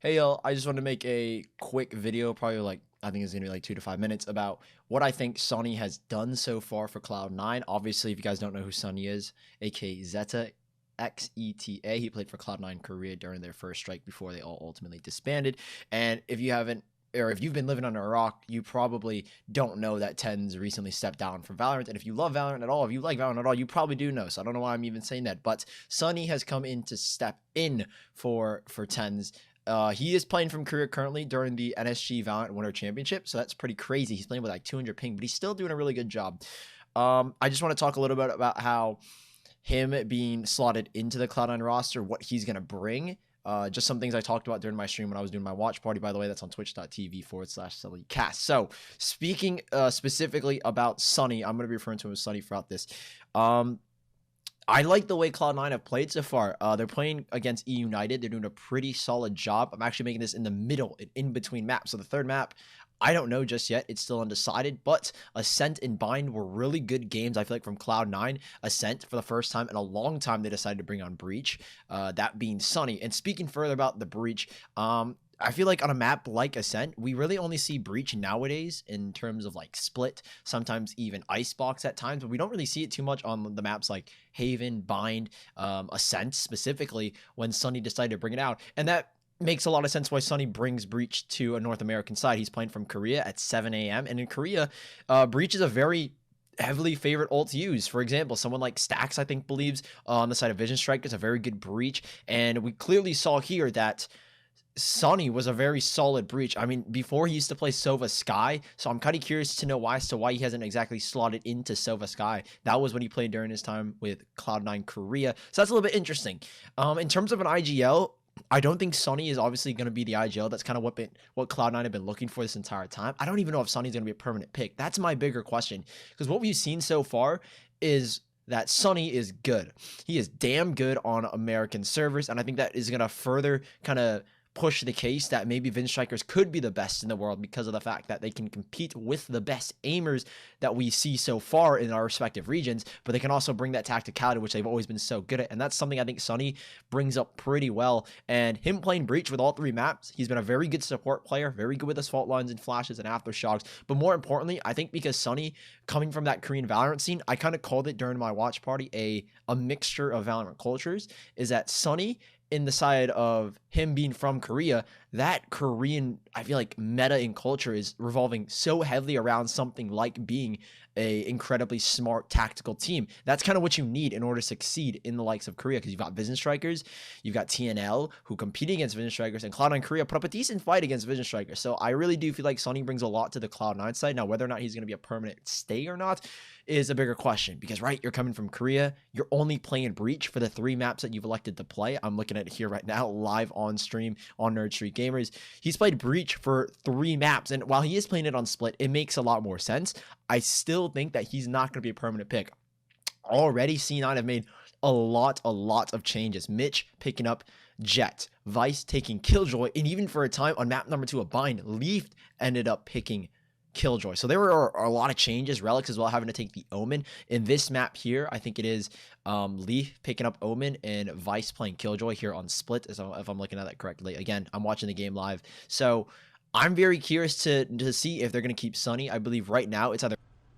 Hey y'all, I just wanted to make a quick video, probably like, I think it's gonna be like 2 to 5 minutes, about what I think Sonny has done so far for Cloud9. Obviously, if you guys don't know who Sonny is, aka Xeta, Xeta, he played for Cloud9 Korea during their first strike before they all ultimately disbanded. And if you haven't, or if you've been living under a rock, you probably don't know that Tens recently stepped down from Valorant. And if you love Valorant at all, if you like Valorant at all, you probably do know. So I don't know why I'm even saying that. But Sonny has come in to step in for Tens. He is playing from Korea currently during the NSG Valorant Winter Championship, so that's pretty crazy. He's playing with like 200 ping, but he's still doing a really good job. I just want to talk a little bit about how him being slotted into the Cloud9 roster, what he's going to bring. Just some things I talked about during my stream when I was doing my watch party. By the way, that's on twitch.tv/SunnyCast. So speaking specifically about Sonny, I'm going to be referring to him as Sonny throughout this. I like the way Cloud9 have played so far. They're playing against eUnited. They're doing a pretty solid job. I'm actually making this in the middle, in between maps. So the third map, I don't know just yet. It's still undecided. But Ascent and Bind were really good games, I feel like, from Cloud9. Ascent, for the first time in a long time, they decided to bring on Breach, that being Sonny. And speaking further about the Breach, I feel like on a map like Ascent, we really only see Breach nowadays in terms of like Split, sometimes even Icebox at times, but we don't really see it too much on the maps like Haven, Bind, Ascent specifically, when Sonny decided to bring it out. And that makes a lot of sense why Sonny brings Breach to a North American side. He's playing from Korea at 7 a.m. And in Korea, Breach is a very heavily favorite ult to use. For example, someone like Stacks, I think, believes on the side of Vision Strike is a very good Breach. And we clearly saw here that Sonny was a very solid Breach. I mean, before he used to play Sova Sky, so I'm kind of curious to know why he hasn't exactly slotted into Sova Sky. That was when he played during his time with Cloud9 Korea. So that's a little bit interesting. In terms of an IGL, I don't think Sonny is obviously going to be the IGL. That's kind of what Cloud9 have been looking for this entire time. I don't even know if Sonny's going to be a permanent pick. That's my bigger question, because what we've seen so far is that Sonny is good. He is damn good on American servers, and I think that is going to further kind of push the case that maybe Vin Strikers could be the best in the world because of the fact that they can compete with the best aimers that we see so far in our respective regions, but they can also bring that tacticality, which they've always been so good at, and that's something I think Sonny brings up pretty well. And him playing Breach with all three maps, he's been a very good support player, very good with his fault lines and flashes and aftershocks, but more importantly, I think because Sonny, coming from that Korean Valorant scene, I kind of called it during my watch party a mixture of Valorant cultures, is that Sonny, in the side of him being from Korea, that Korean, I feel like, meta in culture is revolving so heavily around something like being a incredibly smart tactical team. That's kind of what you need in order to succeed in the likes of Korea, because you've got Vision Strikers, you've got TNL who compete against Vision Strikers, and Cloud9 Korea put up a decent fight against Vision Strikers. So I really do feel like Sonny brings a lot to the Cloud9 side. Now, whether or not he's going to be a permanent stay or not is a bigger question, because right, you're coming from Korea, you're only playing Breach for the 3 maps that you've elected to play. I'm looking at it here right now, live on stream on Nerd Street Gamers. He's played Breach for 3 maps, and while he is playing it on Split, it makes a lot more sense. I still think that he's not going to be a permanent pick. Already, C9 have made a lot of changes. Mitch picking up Jet, Vice taking Killjoy, and even for a time on map number 2 of Bind, Leaf ended up picking Killjoy. So there were a lot of changes. Relics as well having to take the Omen. In this map here, I think it is Leaf picking up Omen and Vice playing Killjoy here on Split, if I'm looking at that correctly. Again, I'm watching the game live. So I'm very curious to see if they're going to keep Sonny. I believe right now it's either...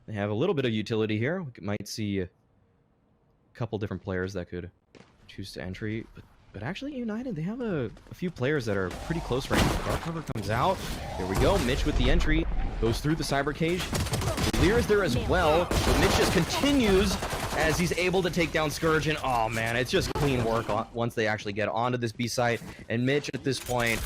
They have a little bit of utility here. We might see a couple different players that could choose to entry, but actually United, they have a few players that are pretty close range. Dark Cover comes out. There we go. Mitch with the entry. Goes through the cyber cage. Lear is there as well, but Mitch just continues as he's able to take down Scourge, and oh man, it's just clean work once they actually get onto this B site. And Mitch at this point,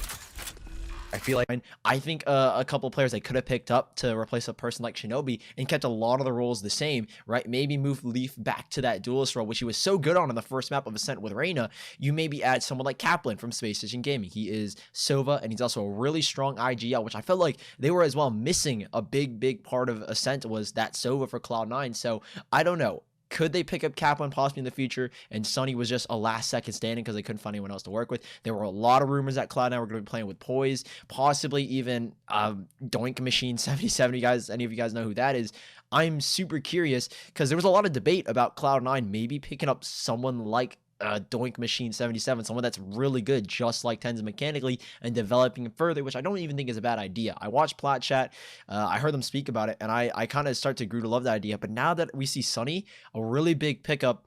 I feel like... I think a couple of players they could have picked up to replace a person like Shinobi and kept a lot of the roles the same, right? Maybe move Leaf back to that duelist role, which he was so good on in the first map of Ascent with Reyna. You maybe add someone like Kaplan from Space Station Gaming. He is Sova, and he's also a really strong IGL, which I felt like they were as well missing. A big part of Ascent was that Sova for Cloud9. So I don't know. Could they pick up Kaplan possibly in the future? And Sonny was just a last second standing because they couldn't find anyone else to work with. There were a lot of rumors that Cloud9 were going to be playing with Poise, possibly even Doink Machine 77. You guys, any of you guys know who that is? I'm super curious because there was a lot of debate about Cloud9 maybe picking up someone like Doink Machine 77, someone that's really good, just like Tenza mechanically, and developing him further, which I don't even think is a bad idea. I watched Plat Chat, I heard them speak about it, and I kind of start to grew to love the idea. But now that we see Sonny, a really big pickup.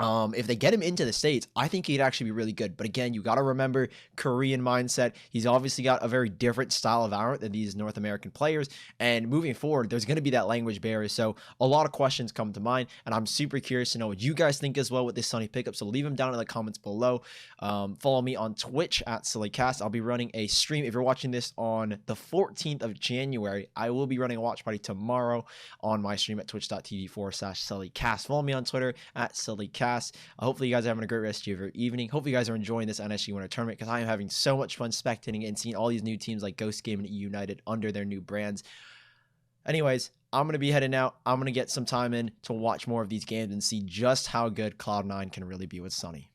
If they get him into the States, I think he'd actually be really good. But again, you got to remember Korean mindset. He's obviously got a very different style of Valorant than these North American players. And moving forward, there's going to be that language barrier. So a lot of questions come to mind. And I'm super curious to know what you guys think as well with this Sonny pickup. So leave them down in the comments below. Follow me on Twitch at SillyCast. I'll be running a stream. If you're watching this on the 14th of January, I will be running a watch party tomorrow on my stream at twitch.tv/SillyCast. Follow me on Twitter at SillyCast. Hopefully you guys are having a great rest of your evening. Hopefully you guys are enjoying this NSG Winter Tournament, because I am having so much fun spectating and seeing all these new teams like Ghost Game and United under their new brands. Anyways, I'm going to be heading out. I'm going to get some time in to watch more of these games and see just how good Cloud9 can really be with Sonny.